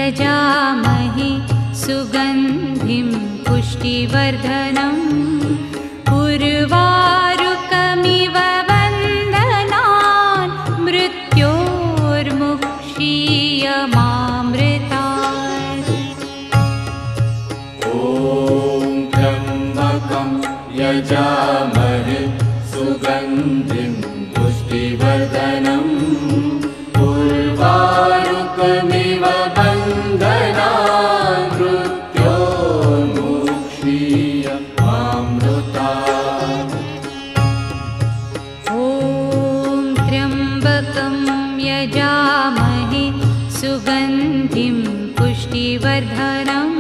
यजामहे सुगन्धिं पुष्टिवर्धनम् उर्वारुकमिव वन्दनान् मृत्योर्मुक्षीयमामृतात्। ॐ त्र्यम्बकं यजामहे सुगन्धिं पुष्टिवर्धनम् उर्वारुकमिव वन्दनान् मृत्योर्मुक्षीयमामृतात्। ॐ त्र्यम्बकं यजामहे सुगन्धिं पुष्टिवर्धनम्